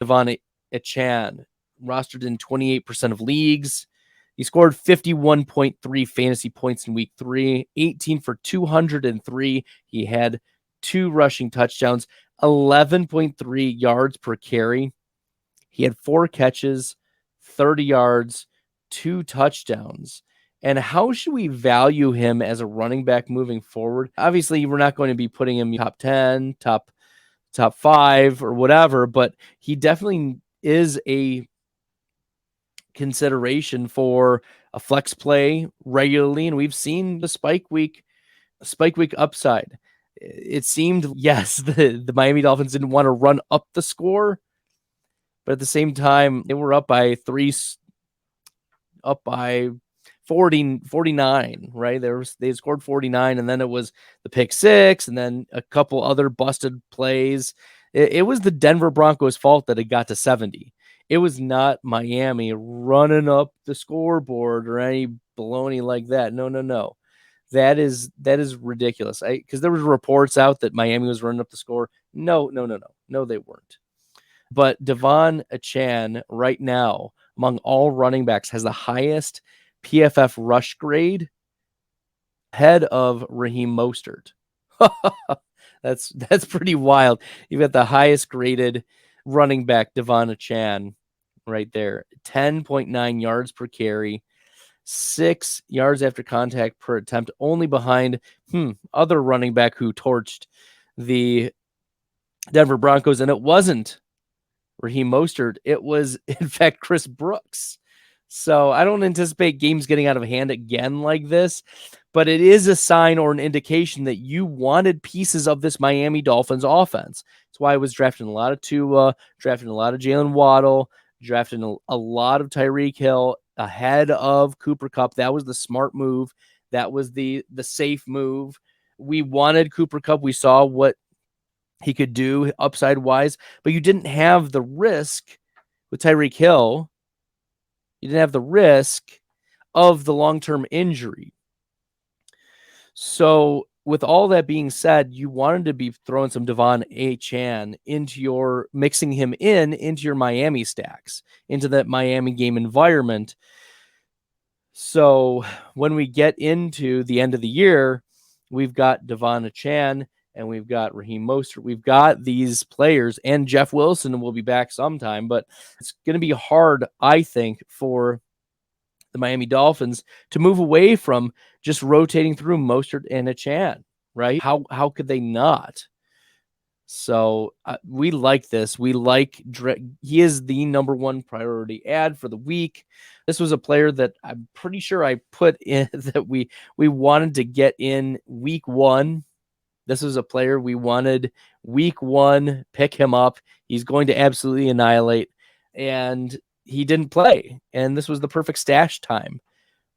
Devon Achane, rostered in 28% of leagues. He scored 51.3 fantasy points in week 3, 18 for 203. He had 2 rushing touchdowns, 11.3 yards per carry. He had 4 catches, 30 yards, 2 touchdowns. And how should we value him as a running back moving forward? Obviously, we're not going to be putting him top 10, top 5 or whatever, but he definitely is a consideration for a flex play regularly. And we've seen the spike week upside. It seemed, yes, the Miami Dolphins didn't want to run up the score, but at the same time, they were up by 49, right? They scored 49, and then it was the pick 6, and then a couple other busted plays. It was the Denver Broncos' fault that it got to 70. It was not Miami running up the scoreboard or any baloney like that. No. That is ridiculous. Because there was reports out that Miami was running up the score. No, they weren't. But Devon Achane right now, among all running backs, has the highest PFF rush grade, ahead of Raheem Mostert. That's pretty wild. You've got the highest graded running back, Devon Achane, right there. 10.9 yards per carry, 6 yards after contact per attempt, only behind other running back who torched the Denver Broncos, and it wasn't Raheem Mostert. It was, in fact, Chris Brooks. So I don't anticipate games getting out of hand again like this, but it is a sign or an indication that you wanted pieces of this Miami Dolphins offense. That's why I was drafting a lot of Tua, drafting a lot of Jalen Waddle, drafting a lot of Tyreek Hill ahead of Cooper Kupp. That was the smart move. That was the safe move. We wanted Cooper Kupp. We saw what he could do upside wise, but you didn't have the risk with Tyreek Hill. You didn't have the risk of the long-term injury. So with all that being said, you wanted to be throwing some Devon Achane mixing him into your Miami stacks, into that Miami game environment. So when we get into the end of the year, we've got Devon Achane and we've got Raheem Mostert. We've got these players, and Jeff Wilson will be back sometime, but it's going to be hard, I think, for the Miami Dolphins to move away from just rotating through Mostert and Achane, right? How could they not? So we like this. We like he is the number one priority ad for the week. This was a player that I'm pretty sure I put in that we wanted to get in week 1. This was a player we wanted week 1, pick him up. He's going to absolutely annihilate. And he didn't play. And this was the perfect stash time,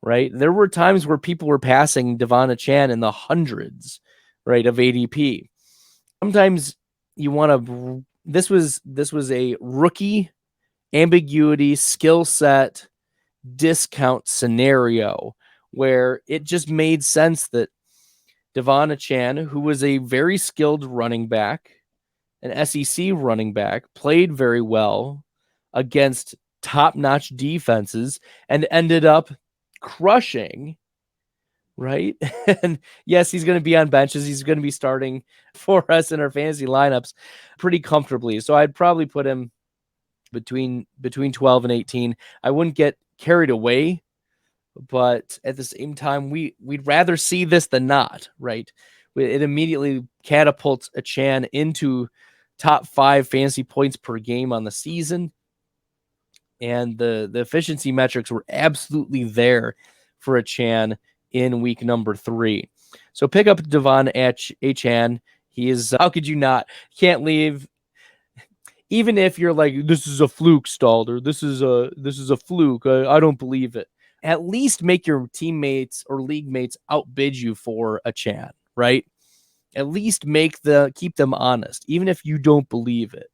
right? There were times where people were passing Devon Achane in the hundreds, right, of ADP. Sometimes you want to, this was a rookie ambiguity skill set discount scenario where it just made sense that Devon Achane, who was a very skilled running back, an SEC running back, played very well against top-notch defenses and ended up crushing, right? And yes, he's going to be on benches. He's going to be starting for us in our fantasy lineups pretty comfortably. So I'd probably put him between 12 and 18. I wouldn't get carried away, but at the same time, we'd rather see this than not, right? It immediately catapults Achane into top 5 fantasy points per game on the season. And the efficiency metrics were absolutely there for Achane in week number 3. So pick up Devon Achane. He is, how could you not? Can't leave. Even if you're like, this is a fluke, Stalder. This is a fluke. I don't believe it. At least make your teammates or league mates outbid you for Achane, right? At least keep them honest, even if you don't believe it.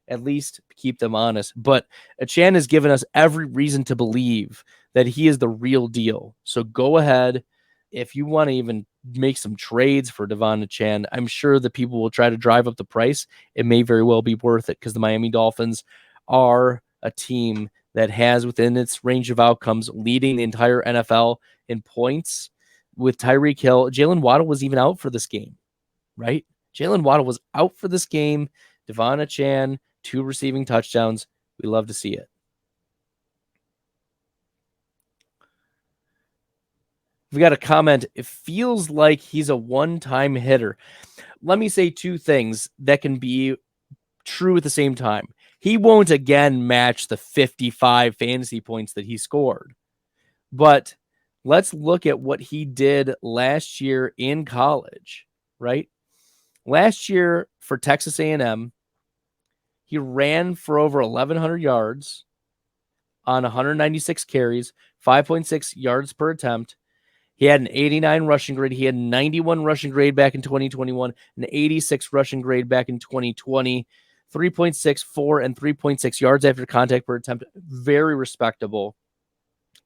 At least keep them honest. But Achane has given us every reason to believe that he is the real deal. So go ahead. If you want to even make some trades for Devon Achane, I'm sure that people will try to drive up the price. It may very well be worth it because the Miami Dolphins are a team that has within its range of outcomes leading the entire NFL in points with Tyreek Hill. Jalen Waddle was even out for this game, right? Jalen Waddle was out for this game. Devon Achane, 2 receiving touchdowns. We love to see it. We got a comment. It feels like he's a one-time hitter. Let me say 2 things that can be true at the same time. He won't again match the 55 fantasy points that he scored. But let's look at what he did last year in college, right? Last year for Texas A&M, he ran for over 1,100 yards on 196 carries, 5.6 yards per attempt. He had an 89 rushing grade. He had 91 rushing grade back in 2021, an 86 rushing grade back in 2020, 3.64 and 3.6 yards after contact per attempt. Very respectable.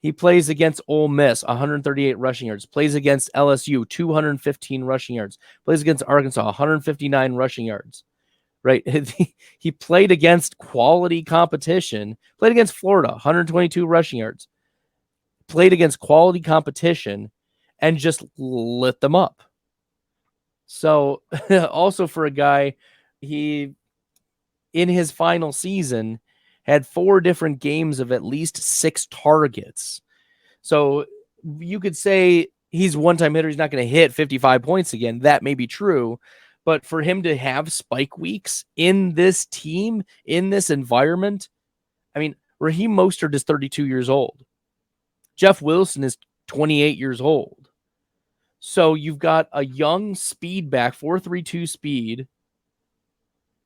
He plays against Ole Miss, 138 rushing yards. Plays against LSU, 215 rushing yards. Plays against Arkansas, 159 rushing yards. Right? He played against quality competition. Played against Florida, 122 rushing yards. Played against quality competition and just lit them up. So also for a guy, he in his final season had 4 different games of at least 6 targets. So you could say he's one-time hitter. He's not going to hit 55 points again. That may be true. But for him to have spike weeks in this team, in this environment, I mean, Raheem Mostert is 32 years old. Jeff Wilson is 28 years old. So you've got a young speed back, 4.32 speed,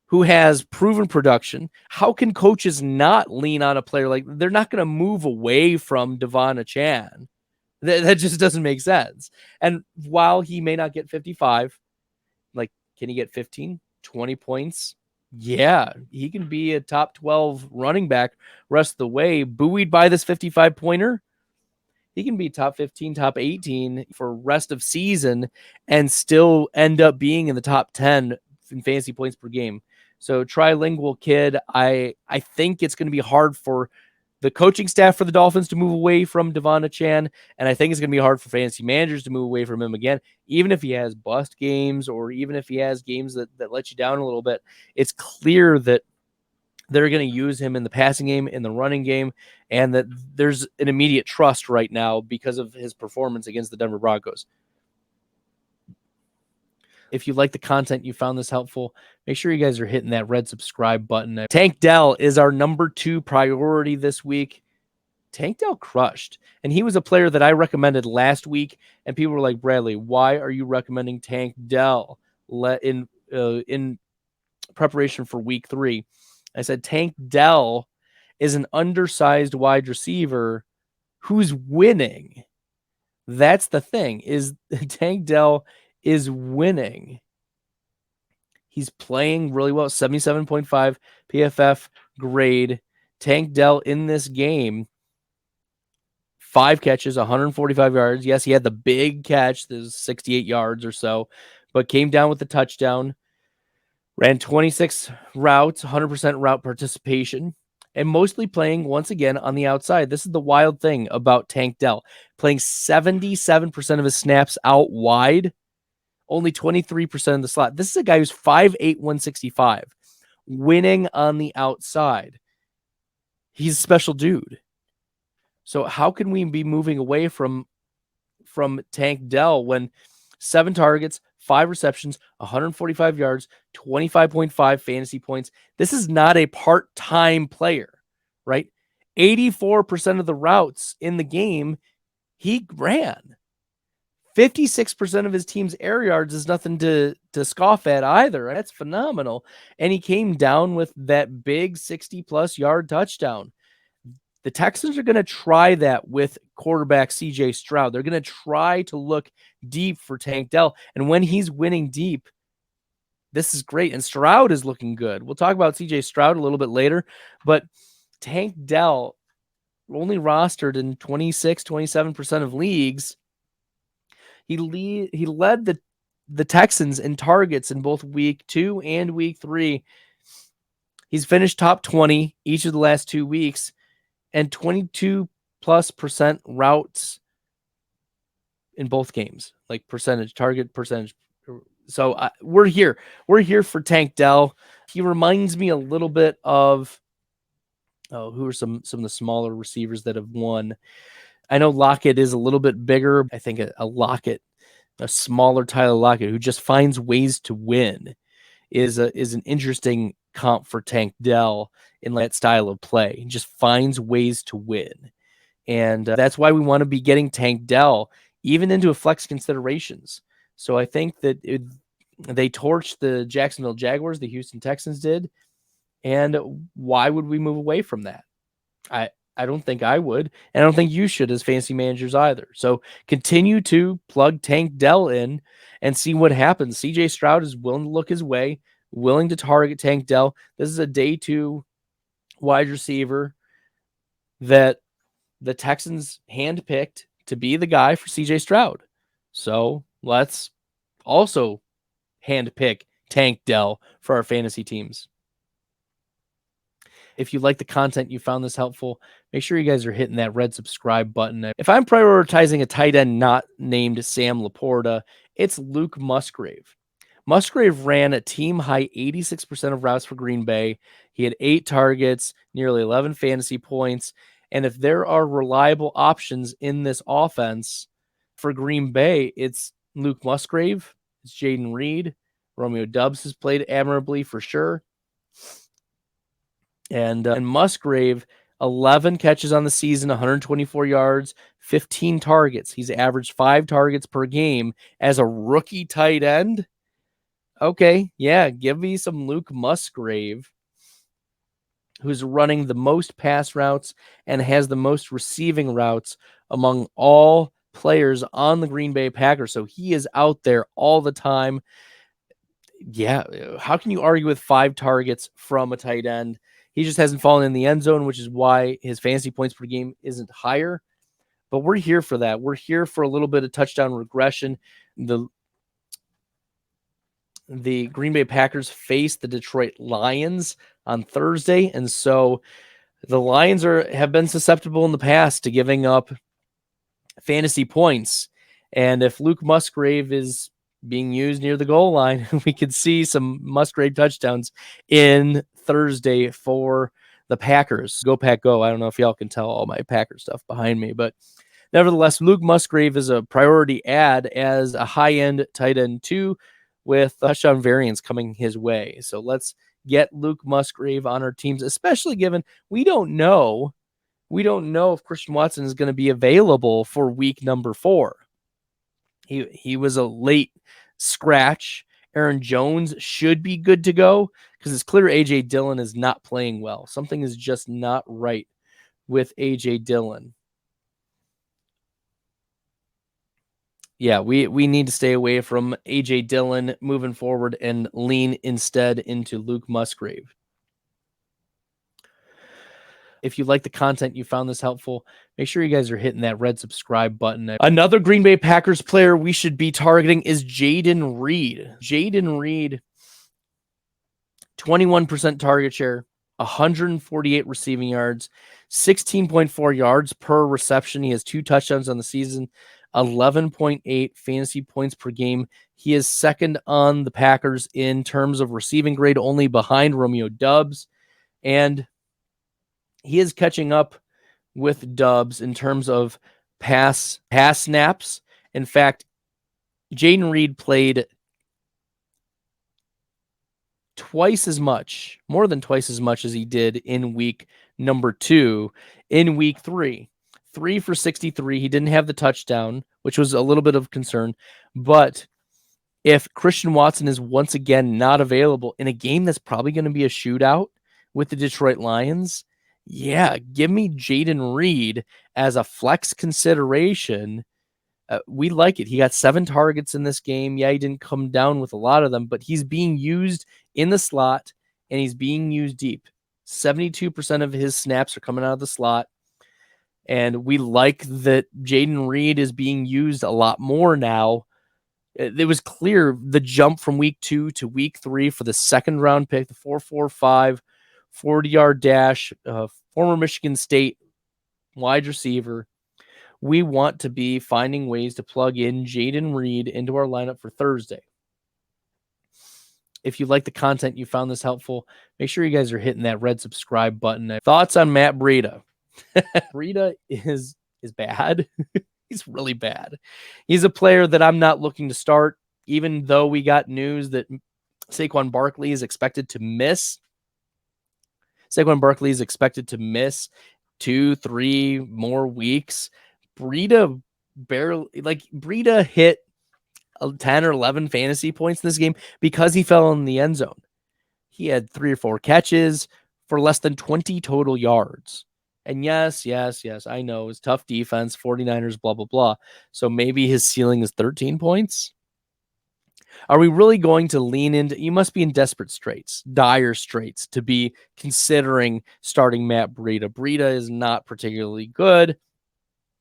who has proven production. How can coaches not lean on a player like they're not going to move away from Devon Achane? That just doesn't make sense. And while he may not get 55, like, can he get 15, 20 points? Yeah, he can be a top 12 running back rest of the way, buoyed by this 55 pointer. He can be top 15, top 18 for rest of season and still end up being in the top 10 in fantasy points per game. So trilingual kid, I think it's going to be hard for the coaching staff for the Dolphins to move away from Devon Achane, and I think it's going to be hard for fantasy managers to move away from him again, even if he has bust games or even if he has games that let you down a little bit. It's clear that they're going to use him in the passing game, in the running game, and that there's an immediate trust right now because of his performance against the Denver Broncos. If you like the content, you found this helpful, make sure you guys are hitting that red subscribe button. Tank Dell is our number 2 priority this week. Tank Dell crushed, and he was a player that I recommended last week, and people were like, Bradley, why are you recommending Tank Dell in preparation for week 3? I said Tank Dell is an undersized wide receiver who's winning. That's the thing, is Tank Dell is winning. He's playing really well, 77.5 PFF grade. Tank Dell in this game, 5 catches, 145 yards. Yes, he had the big catch, there's 68 yards or so, but came down with the touchdown. Ran 26 routes, 100% route participation, and mostly playing once again on the outside. This is the wild thing about Tank Dell, playing 77% of his snaps out wide, only 23% in the slot. This is a guy who's 5'8", 165, winning on the outside. He's a special dude. So how can we be moving away from Tank Dell when 7 targets, 5 receptions, 145 yards, 25.5 fantasy points? This is not a part-time player, right? 84% of the routes in the game he ran. 56% of his team's air yards is nothing to scoff at either. That's phenomenal. And he came down with that big 60-plus yard touchdown. The Texans are going to try that with quarterback C.J. Stroud. They're going to try to look deep for Tank Dell. And when he's winning deep, this is great. And Stroud is looking good. We'll talk about C.J. Stroud a little bit later. But Tank Dell, only rostered in 26, 27% of leagues. He led the Texans in targets in both week 2 and week 3. He's finished top 20 each of the last 2 weeks and 22+% routes in both games, like percentage, target percentage. So we're here. We're here for Tank Dell. He reminds me a little bit of, who are some of the smaller receivers that have won. I know Lockett is a little bit bigger. I think a Lockett, a smaller Tyler Lockett, who just finds ways to win, is an interesting comp for Tank Dell in that style of play. He just finds ways to win. And that's why we want to be getting Tank Dell even into a flex considerations. So I think that they torched the Jacksonville Jaguars, the Houston Texans did. And why would we move away from that? I don't think I would. And I don't think you should as fantasy managers either. So continue to plug Tank Dell in and see what happens. CJ Stroud is willing to look his way, willing to target Tank Dell. This is a day 2 wide receiver that the Texans handpicked to be the guy for CJ Stroud. So let's also handpick Tank Dell for our fantasy teams. If you like the content, you found this helpful, make sure you guys are hitting that red subscribe button. If I'm prioritizing a tight end not named Sam Laporta, it's Luke Musgrave. Musgrave ran a team-high 86% of routes for Green Bay. He had 8 targets, nearly 11 fantasy points. And if there are reliable options in this offense for Green Bay, it's Luke Musgrave, it's Jaden Reed. Romeo Doubs has played admirably for sure. And Musgrave, 11 catches on the season, 124 yards, 15 targets. He's averaged 5 targets per game as a rookie tight end. Okay, yeah, give me some Luke Musgrave, who's running the most pass routes and has the most receiving routes among all players on the Green Bay Packers. So he is out there all the time. Yeah, how can you argue with 5 targets from a tight end? He just hasn't fallen in the end zone, which is why his fantasy points per game isn't higher. But we're here for that. We're here for a little bit of touchdown regression. The Green Bay Packers face the Detroit Lions on Thursday, and so the Lions have been susceptible in the past to giving up fantasy points. And if Luke Musgrave is being used near the goal line, we could see some Musgrave touchdowns in Thursday for the Packers. Go Pack Go. I don't know if y'all can tell all my Packer stuff behind me, but nevertheless, Luke Musgrave is a priority add as a high-end tight end 2 with touchdown variance coming his way. So let's get Luke Musgrave on our teams, especially given we don't know if Christian Watson is going to be available for week number 4. He was a late scratch. Aaron Jones should be good to go because it's clear A.J. Dillon is not playing well. Something is just not right with A.J. Dillon. Yeah, we need to stay away from A.J. Dillon moving forward and lean instead into Luke Musgrave. If you like the content, you found this helpful, make sure you guys are hitting that red subscribe button. Another Green Bay Packers player we should be targeting is Jaden Reed. Jaden Reed, 21% target share, 148 receiving yards, 16.4 yards per reception. He has 2 touchdowns on the season, 11.8 fantasy points per game. He is second on the Packers in terms of receiving grade, only behind Romeo Doubs. And he is catching up with Doubs in terms of pass snaps. In fact, Jaden Reed played more than twice as much as he did in week number 2. In week 3 for 63. He didn't have the touchdown, which was a little bit of concern. But if Christian Watson is once again not available in a game that's probably going to be a shootout with the Detroit Lions, yeah, give me Jaden Reed as a flex consideration. We like it. He got 7 targets in this game. Yeah, he didn't come down with a lot of them, but he's being used in the slot and he's being used deep. 72% of his snaps are coming out of the slot. And we like that Jaden Reed is being used a lot more now. It was clear the jump from week 2 to week 3 for the second round pick, the 4.45 40-yard dash, former Michigan State wide receiver. We want to be finding ways to plug in Jayden Reed into our lineup for Thursday. If you like the content, you found this helpful, make sure you guys are hitting that red subscribe button. Thoughts on Matt Breida? Breida is bad. He's really bad. He's a player that I'm not looking to start, even though we got news that Saquon Barkley is expected to miss. Saquon Barkley is expected to miss 2-3 more weeks. Breida hit 10 or 11 fantasy points in this game because he fell in the end zone. He had 3 or 4 catches for less than 20 total yards. And yes, I know it's tough defense, 49ers, blah, blah, blah. So maybe his ceiling is 13 points. Are we really going to lean into, you must be in desperate straits, dire straits, to be considering starting Matt Breida. Breida is not particularly good.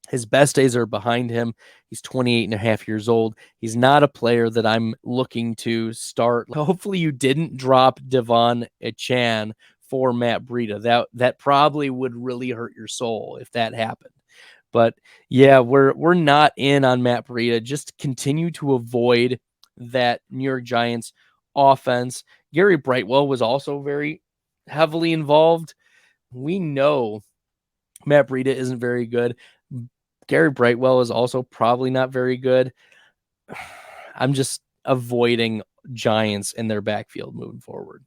His best days are behind him. He's 28 and a half years old. He's not a player that I'm looking to start. Hopefully you didn't drop Devon Achane for Matt Breida. That probably would really hurt your soul if that happened. But yeah, we're not in on Matt Breida. Just continue to avoid that New York Giants offense. Gary Brightwell was also very heavily involved. We know Matt Breida isn't very good. Gary Brightwell is also probably not very good. I'm just avoiding Giants in their backfield moving forward.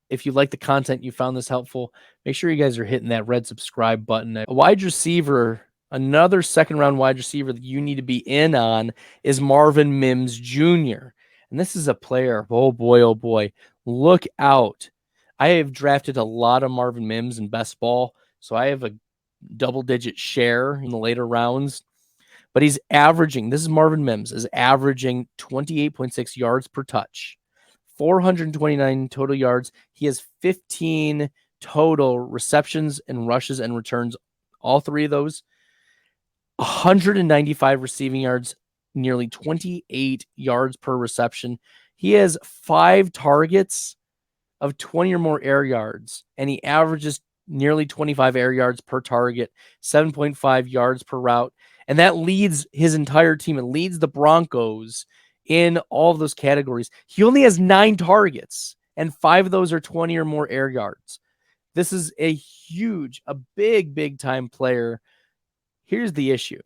If you like the content, you found this helpful, make sure you guys are hitting that red subscribe button. A wide receiver, another second-round wide receiver that you need to be in on is Marvin Mims Jr. And this is a player, oh boy, look out. I have drafted a lot of Marvin Mims in best ball, so I have a double-digit share in the later rounds. But he's averaging, this is Marvin Mims, is averaging 28.6 yards per touch, 429 total yards. He has 15 total receptions and rushes and returns, all 3 of those. 195 receiving yards, nearly 28 yards per reception. He has 5 targets of 20 or more air yards, and he averages nearly 25 air yards per target, 7.5 yards per route. And that leads his entire team. It leads the Broncos in all of those categories. He only has 9 targets, and 5 of those are 20 or more air yards. This is a big time player. Here's the issue.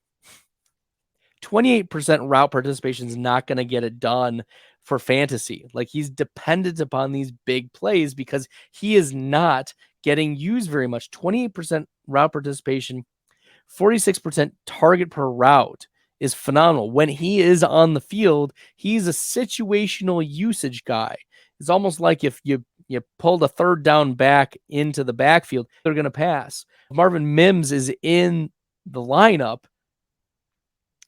28% route participation is not going to get it done for fantasy. Like, he's dependent upon these big plays because he is not getting used very much. 28% route participation, 46% target per route is phenomenal. When he is on the field, he's a situational usage guy. It's almost like if you pulled a third down back into the backfield, they're going to pass. Marvin Mims is in the lineup.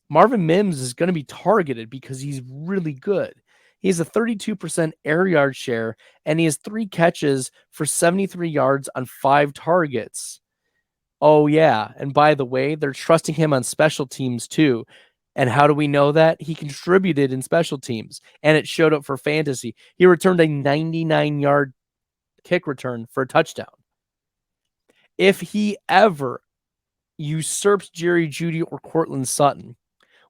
Marvin Mims is going to be targeted because he's really good. He has a 32% air yard share, and he has 3 catches for 73 yards on 5 targets. Oh, yeah. And by the way, they're trusting him on special teams too. And how do we know that? He contributed in special teams, and it showed up for fantasy. He returned a 99-yard kick return for a touchdown. If he ever usurps Jerry Jeudy or Cortland Sutton,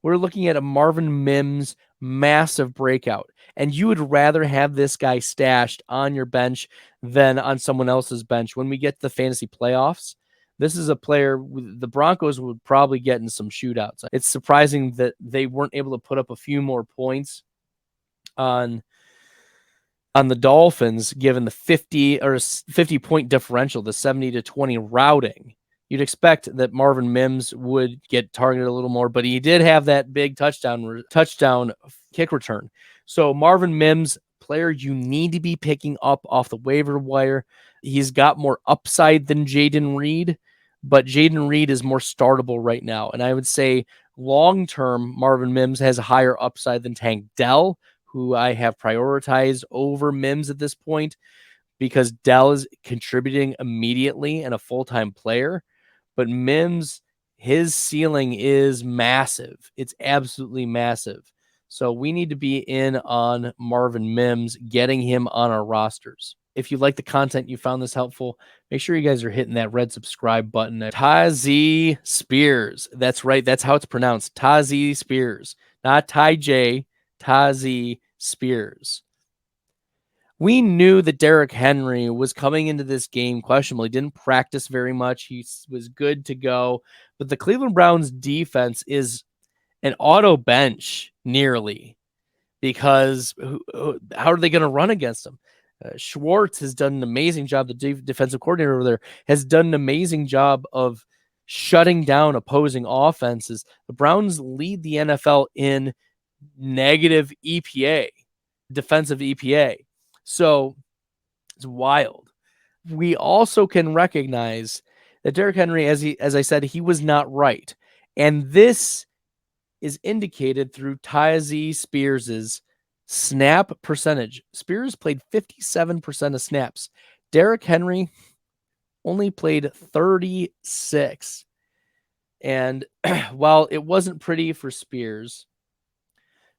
we're looking at a Marvin Mims massive breakout. And you would rather have this guy stashed on your bench than on someone else's bench. When we get to the fantasy playoffs, this is a player the Broncos would probably get in some shootouts. It's surprising that they weren't able to put up a few more points on the Dolphins, given the 50-point differential, the 70-20 routing. You'd expect that Marvin Mims would get targeted a little more, but he did have that big touchdown kick return. So Marvin Mims, player you need to be picking up off the waiver wire. He's got more upside than Jayden Reed, but Jayden Reed is more startable right now. And I would say long-term, Marvin Mims has a higher upside than Tank Dell, who I have prioritized over Mims at this point because Dell is contributing immediately and a full-time player. But Mims, his ceiling is massive. It's absolutely massive. So we need to be in on Marvin Mims, getting him on our rosters. If you like the content, you found this helpful, make sure you guys are hitting that red subscribe button. Tyjae Spears. That's right. That's how it's pronounced. Tyjae Spears. Not Ty J. Tyjae Spears. We knew that Derrick Henry was coming into this game questionable. He didn't practice very much. He was good to go. But the Cleveland Browns defense is an auto bench nearly, because how are they going to run against him? Schwartz has done an amazing job. The defensive coordinator over there has done an amazing job of shutting down opposing offenses. The Browns lead the NFL in negative EPA, defensive EPA. So it's wild. We also can recognize that Derrick Henry, as I said, he was not right. And this is indicated through Tyjae Spears' snap percentage. Spears played 57% of snaps. Derrick Henry only played 36. And while it wasn't pretty for Spears,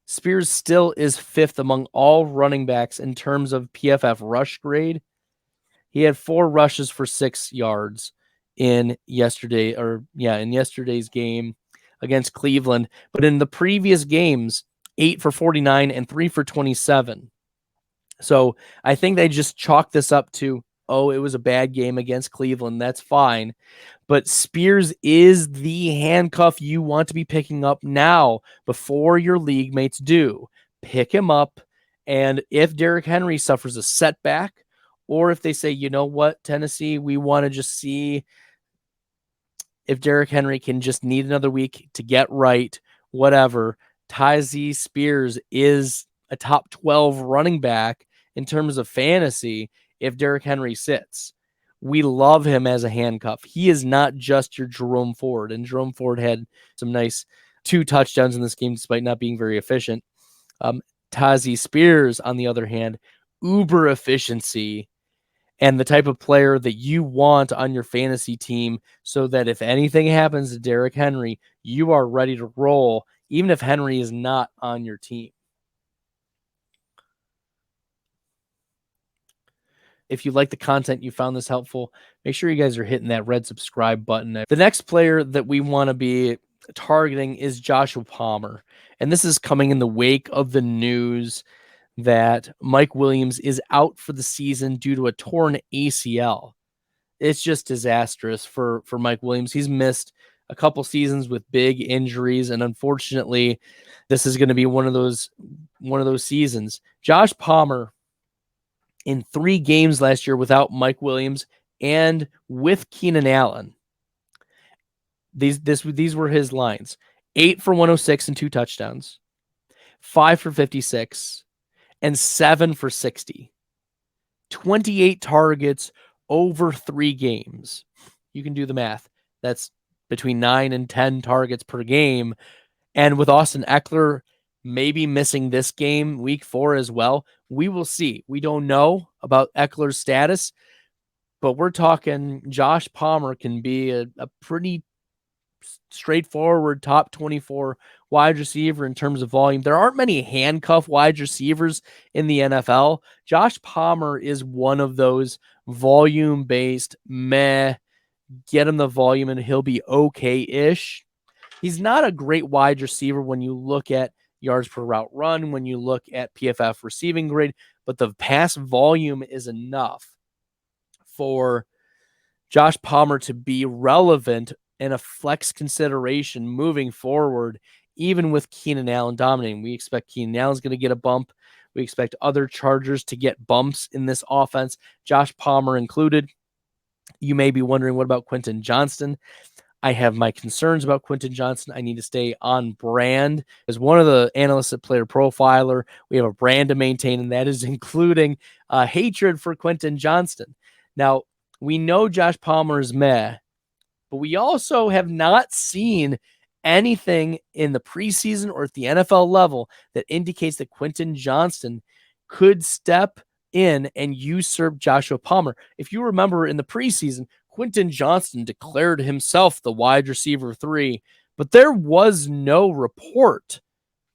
Spears still is fifth among all running backs in terms of PFF rush grade. He had 4 rushes for 6 yards in yesterday's game against Cleveland. But in the previous games, 8 for 49 and 3 for 27. So I think they just chalked this up to, it was a bad game against Cleveland. That's fine. But Spears is the handcuff you want to be picking up now before your league mates do. Pick him up. And if Derrick Henry suffers a setback, or if they say, you know what, Tennessee, we want to just see if Derrick Henry can just need another week to get right, whatever, Tyjae Spears is a top 12 running back in terms of fantasy if Derrick Henry sits. We love him as a handcuff. He is not just your Jerome Ford, and Jerome Ford had some nice 2 touchdowns in this game despite not being very efficient. Tyjae Spears, on the other hand, uber efficiency, and the type of player that you want on your fantasy team, so that if anything happens to Derrick Henry, you are ready to roll, even if Henry is not on your team. If you like the content, you found this helpful, make sure you guys are hitting that red subscribe button. The next player that we want to be targeting is Joshua Palmer. And this is coming in the wake of the news that Mike Williams is out for the season due to a torn ACL. It's just disastrous for Mike Williams. He's missed a couple seasons with big injuries, and unfortunately, this is going to be one of those seasons. Josh Palmer, in 3 games last year without Mike Williams and with Keenan Allen, these were his lines: 8 for 106 and 2 touchdowns, 5 for 56, and 7 for 60. 28 targets over 3 games. You can do the math. That's between 9 and 10 targets per game. And with Austin Eckler maybe missing this game, week 4 as well, we will see. We don't know about Eckler's status, but we're talking Josh Palmer can be a pretty straightforward top 24 wide receiver in terms of volume. There aren't many handcuff wide receivers in the NFL. Josh Palmer is one of those volume-based, get him the volume and he'll be okay-ish. He's not a great wide receiver when you look at yards per route run, when you look at PFF receiving grade, but the pass volume is enough for Josh Palmer to be relevant and a flex consideration moving forward, even with Keenan Allen dominating. We expect Keenan Allen's going to get a bump. We expect other Chargers to get bumps in this offense, Josh Palmer included. You may be wondering, what about Quentin Johnston? I have my concerns about Quentin Johnston. I need to stay on brand. As one of the analysts at Player Profiler, we have a brand to maintain, and that is including hatred for Quentin Johnston. Now, we know Josh Palmer is meh, but we also have not seen anything in the preseason or at the NFL level that indicates that Quentin Johnston could step in and usurp Joshua Palmer. If you remember in the preseason, Quentin Johnston declared himself the wide receiver 3, but there was no report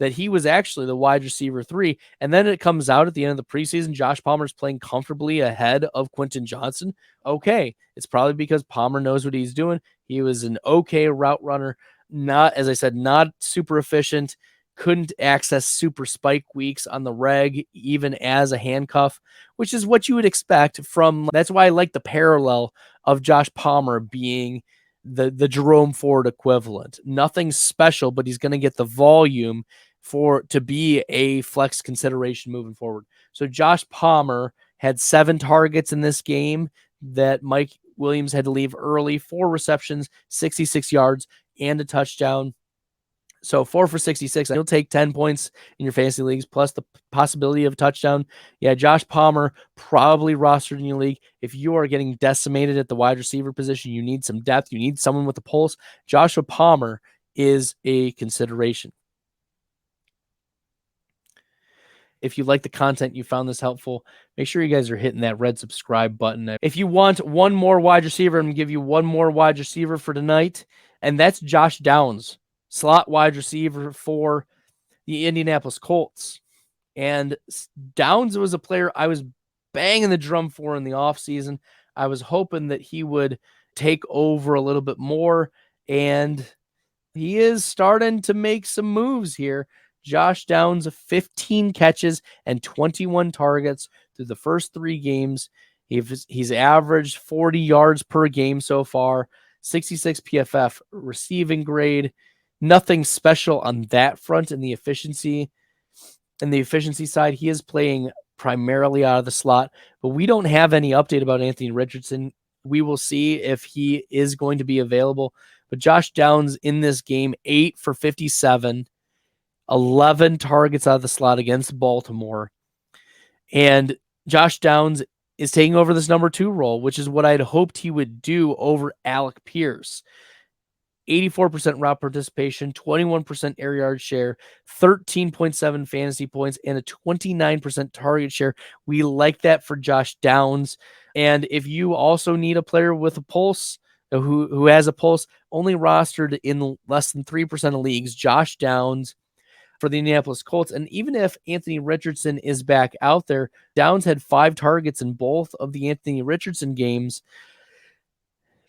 that he was actually the wide receiver 3. And then it comes out at the end of the preseason, Josh Palmer's playing comfortably ahead of Quentin Johnson. Okay, it's probably because Palmer knows what he's doing. He was an okay route runner, not, as I said, not super efficient, couldn't access super spike weeks on the reg, even as a handcuff, which is what you would expect from. That's why I like the parallel of Josh Palmer being the Jerome Ford equivalent. Nothing special, but he's going to get the volume to be a flex consideration moving forward. So Josh Palmer had 7 targets in this game that Mike Williams had to leave early, 4 receptions, 66 yards, and a touchdown. So 4 for 66. You'll take 10 points in your fantasy leagues plus the possibility of a touchdown. Yeah, Josh Palmer probably rostered in your league. If you are getting decimated at the wide receiver position, you need some depth, you need someone with a pulse, Joshua Palmer is a consideration. If you like the content, you found this helpful, make sure you guys are hitting that red subscribe button. If you want one more wide receiver, I'm going to give you one more wide receiver for tonight, and that's Josh Downs, slot wide receiver for the Indianapolis Colts. And Downs was a player I was banging the drum for in the offseason. I was hoping that he would take over a little bit more, and he is starting to make some moves here. Josh Downs, 15 catches and 21 targets through the first 3 games. He's averaged 40 yards per game so far, 66 PFF receiving grade. Nothing special on that front in the efficiency. In the efficiency side, he is playing primarily out of the slot, but we don't have any update about Anthony Richardson. We will see if he is going to be available. But Josh Downs in this game, 8 for 57, 11 targets out of the slot against Baltimore. And Josh Downs is taking over this number 2 role, which is what I'd hoped he would do over Alec Pierce. 84% route participation, 21% air yard share, 13.7 fantasy points, and a 29% target share. We like that for Josh Downs. And if you also need a player with a pulse, who has a pulse, only rostered in less than 3% of leagues, Josh Downs for the Indianapolis Colts. And even if Anthony Richardson is back out there, Downs had 5 targets in both of the Anthony Richardson games.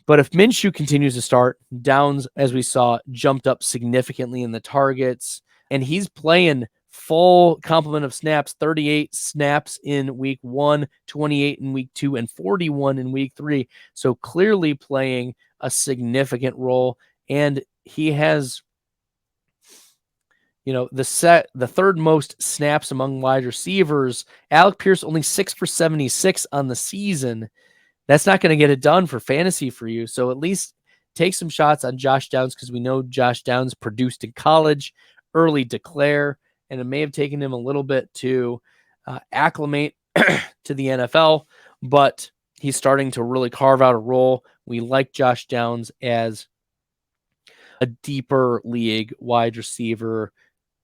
But if Minshew continues to start, Downs, as we saw, jumped up significantly in the targets, and he's playing full complement of snaps, 38 snaps in week 1, 28 in week 2, and 41 in week 3. So clearly playing a significant role. And he has, the third most snaps among wide receivers. Alec Pierce only 6 for 76 on the season. That's not going to get it done for fantasy for you. So at least take some shots on Josh Downs, because we know Josh Downs produced in college, early declare, and it may have taken him a little bit to acclimate to the NFL, but he's starting to really carve out a role. We like Josh Downs as a deeper league wide receiver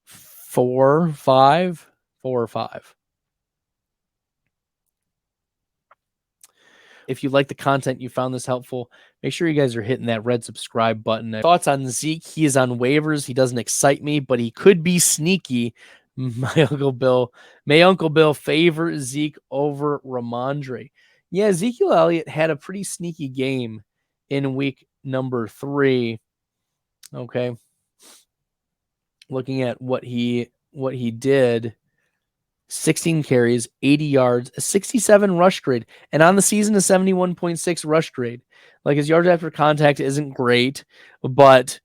4 or 5. If you like the content, you found this helpful, make sure you guys are hitting that red subscribe button. Thoughts on Zeke? He is on waivers. He doesn't excite me, but he could be sneaky. May Uncle Bill favor Zeke over Ramondre. Yeah, Ezekiel Elliott had a pretty sneaky game in week number 3. Okay. Looking at what he did, 16 carries, 80 yards, a 67 rush grade, and on the season, a 71.6 rush grade. Like, his yards after contact isn't great, but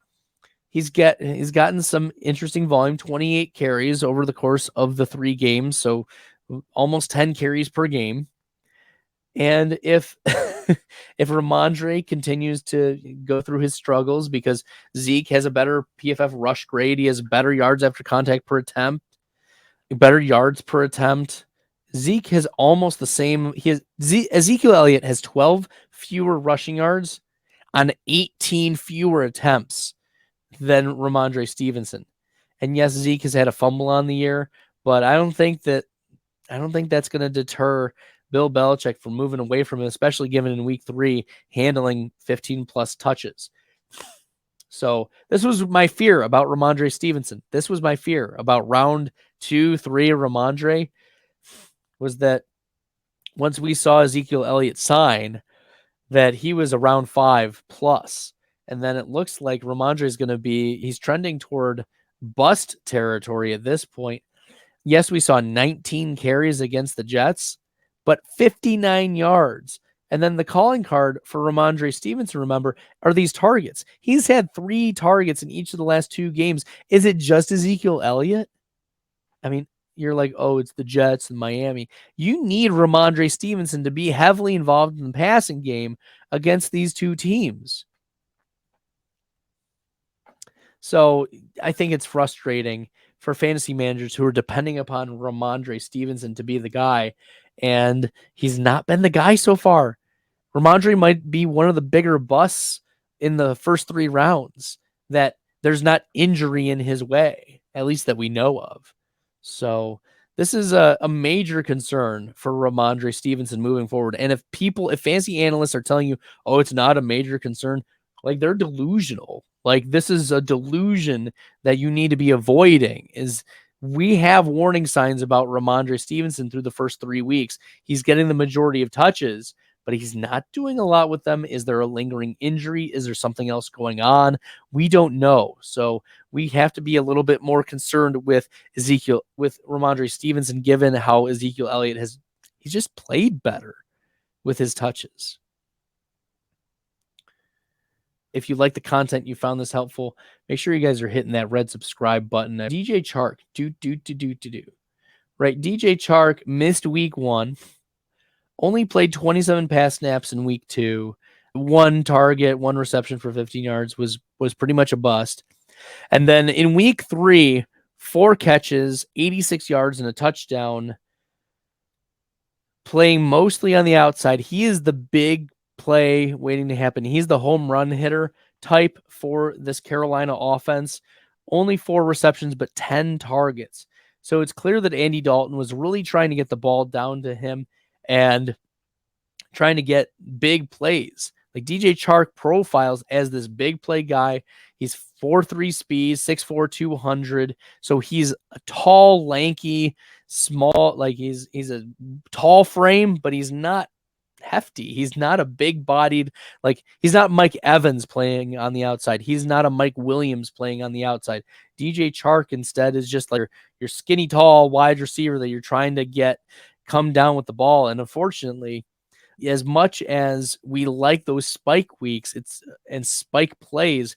he's gotten some interesting volume, 28 carries over the course of the 3 games, so almost 10 carries per game. And if Ramondre continues to go through his struggles, because Zeke has a better PFF rush grade, he has better yards after contact per attempt, better yards per attempt. Zeke has almost the same. Ezekiel Elliott has 12 fewer rushing yards on 18 fewer attempts than Ramondre Stevenson. And yes, Zeke has had a fumble on the year, but I don't think that's going to deter Bill Belichick from moving away from him, especially given in week 3 handling 15 plus touches. So this was my fear about Ramondre Stevenson. This was my fear about round 2, 3 Ramondre, was that once we saw Ezekiel Elliott sign, that he was around 5+. And then it looks like Ramondre is going to be, he's trending toward bust territory at this point. Yes, we saw 19 carries against the Jets, but 59 yards. And then the calling card for Ramondre Stevenson, remember, are these targets. He's had 3 targets in each of the last 2 games. Is it just Ezekiel Elliott? I mean, you're like, oh, it's the Jets and Miami. You need Ramondre Stevenson to be heavily involved in the passing game against these 2 teams. So I think it's frustrating for fantasy managers who are depending upon Ramondre Stevenson to be the guy, and he's not been the guy so far. Ramondre might be one of the bigger busts in the first 3 rounds, that there's not injury in his way, at least that we know of. So this is a major concern for Ramondre Stevenson moving forward. And if fantasy analysts are telling you, oh, it's not a major concern, like, they're delusional. Like, this is a delusion that you need to be avoiding. Is we have warning signs about Ramondre Stevenson through the first 3 weeks. He's getting the majority of touches, but he's not doing a lot with them. Is there a lingering injury? Is there something else going on? We don't know. So we have to be a little bit more concerned with Ramondre Stevenson, given how Ezekiel Elliott he's just played better with his touches. If you like the content, you found this helpful, make sure you guys are hitting that red subscribe button. DJ Chark, right? DJ Chark missed week 1, only played 27 pass snaps in week 2, 1 target, 1 reception for 15 yards, was pretty much a bust. And then in week 3, 4 catches, 86 yards and a touchdown, playing mostly on the outside. He is the big play waiting to happen. He's the home run hitter type for this Carolina offense. Only 4 receptions, but 10 targets. So it's clear that Andy Dalton was really trying to get the ball down to him and trying to get big plays. Like, DJ Chark profiles as this big play guy. He's 4.3 speed, 6'4", 200. So he's a tall, lanky, small, like he's a tall frame, but he's not hefty. He's not a big bodied, like, he's not Mike Evans playing on the outside. He's not a Mike Williams playing on the outside. DJ Chark instead is just like your skinny, tall, wide receiver that you're trying to come down with the ball. And unfortunately, as much as we like those spike weeks and spike plays,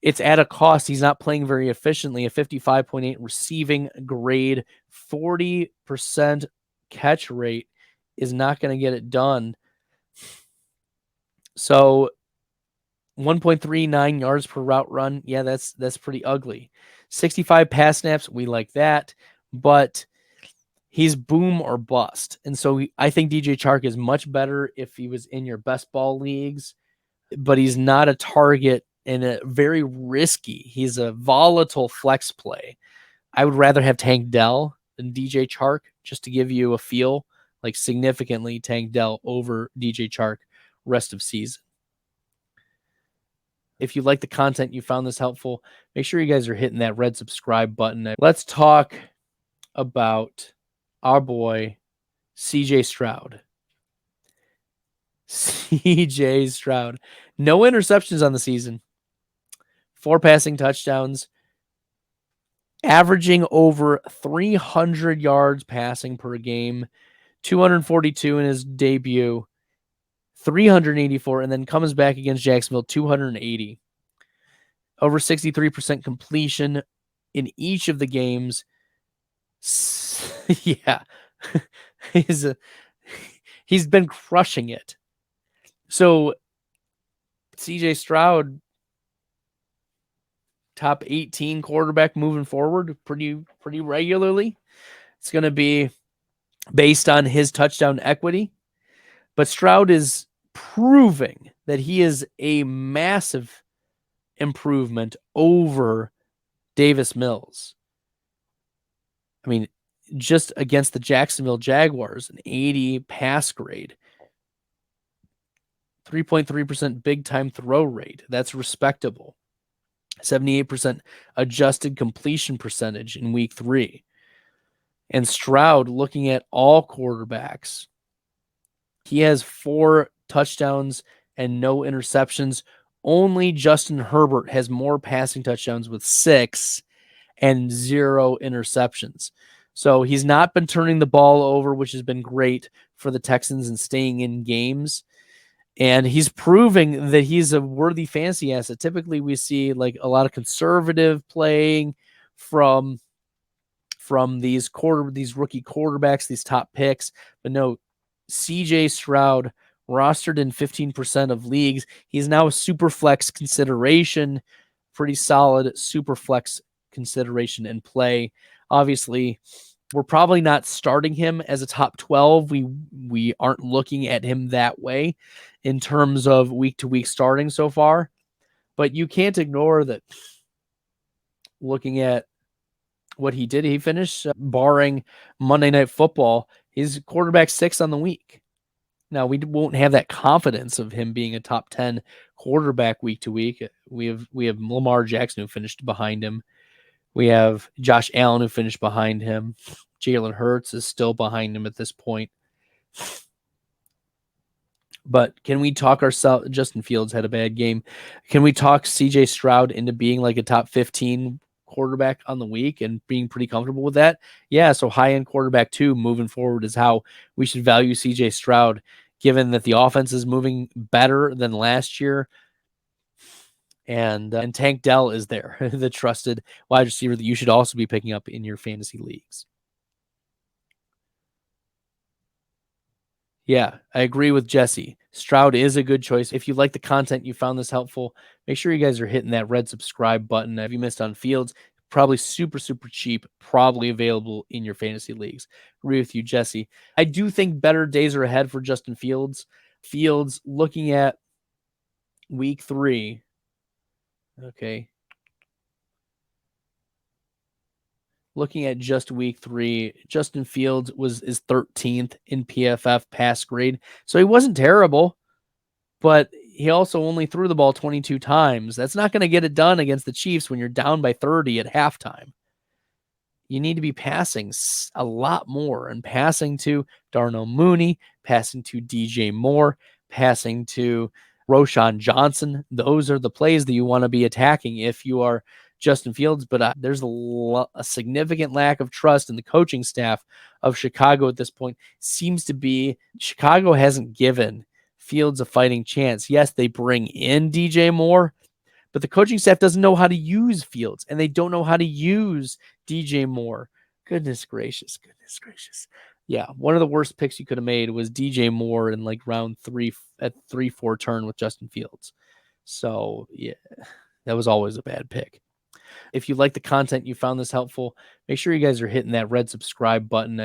it's at a cost. He's not playing very efficiently. A 55.8 receiving grade, 40% catch rate is not going to get it done. So 1.39 yards per route run. Yeah, that's pretty ugly. 65 pass snaps. We like that, but he's boom or bust. And so I think DJ Chark is much better if he was in your best ball leagues, but he's not a target and a very risky. He's a volatile flex play. I would rather have Tank Dell than DJ Chark, just to give you a feel, like significantly Tank Dell over DJ Chark rest of season. If you like the content, you found this helpful, make sure you guys are hitting that red subscribe button. Let's talk about our boy, CJ Stroud. CJ Stroud. No interceptions on the season. 4 passing touchdowns. Averaging over 300 yards passing per game. 242 in his debut. 384, and then comes back against Jacksonville, 280. Over 63% completion in each of the games. Yeah. He's been crushing it. So CJ Stroud, top 18 quarterback moving forward pretty regularly. It's going to be based on his touchdown equity. But Stroud is proving that he is a massive improvement over Davis Mills. I mean, just against the Jacksonville Jaguars, an 80 pass grade, 3.3% big time throw rate. That's respectable. 78% adjusted completion percentage in week 3. And Stroud, looking at all quarterbacks, he has 4 touchdowns and no interceptions. Only Justin Herbert has more passing touchdowns with 6 and 0 interceptions. So he's not been turning the ball over, which has been great for the Texans and staying in games. And he's proving that he's a worthy fantasy asset. Typically, we see like a lot of conservative playing from these rookie quarterbacks, these top picks. But no, CJ Stroud, rostered in 15% of leagues. He's now a super flex consideration, pretty solid super flex consideration and play. Obviously, we're probably not starting him as a top 12. We aren't looking at him that way in terms of week to week starting so far. But you can't ignore that looking at what he did. He finished, barring Monday Night Football, he's quarterback 6 on the week. Now, we won't have that confidence of him being a top 10 quarterback week to week. We have Lamar Jackson who finished behind him. We have Josh Allen who finished behind him. Jalen Hurts is still behind him at this point. But can we talk ourselves? Justin Fields had a bad game. Can we talk CJ Stroud into being like a top 15 quarterback on the week and being pretty comfortable with that? Yeah, so high-end quarterback 2 moving forward is how we should value CJ Stroud, given that the offense is moving better than last year. And Tank Dell is there, the trusted wide receiver that you should also be picking up in your fantasy leagues. Yeah, I agree with Jesse. Stroud is a good choice. If you like the content, you found this helpful, make sure you guys are hitting that red subscribe button. If you missed on Fields, probably super, super cheap, probably available in your fantasy leagues. Agree with you, Jesse. I do think better days are ahead for Justin Fields. Fields, looking at week 3. Okay. Looking at just week 3, Justin Fields is 13th in PFF pass grade. So he wasn't terrible, but he also only threw the ball 22 times. That's not going to get it done against the Chiefs when you're down by 30 at halftime. You need to be passing a lot more, and passing to Darnell Mooney, passing to DJ Moore, passing to Roshan Johnson. Those are the plays that you want to be attacking if you are Justin Fields. But there's a significant lack of trust in the coaching staff of Chicago at this point. Seems to be Chicago hasn't given Fields a fighting chance. Yes, they bring in DJ Moore, but the coaching staff doesn't know how to use Fields, and they don't know how to use DJ Moore. Goodness gracious. Yeah, one of the worst picks you could have made was DJ Moore in like round 3 at 3-4 turn with Justin Fields. So, yeah, that was always a bad pick. If you like the content, you found this helpful, make sure you guys are hitting that red subscribe button.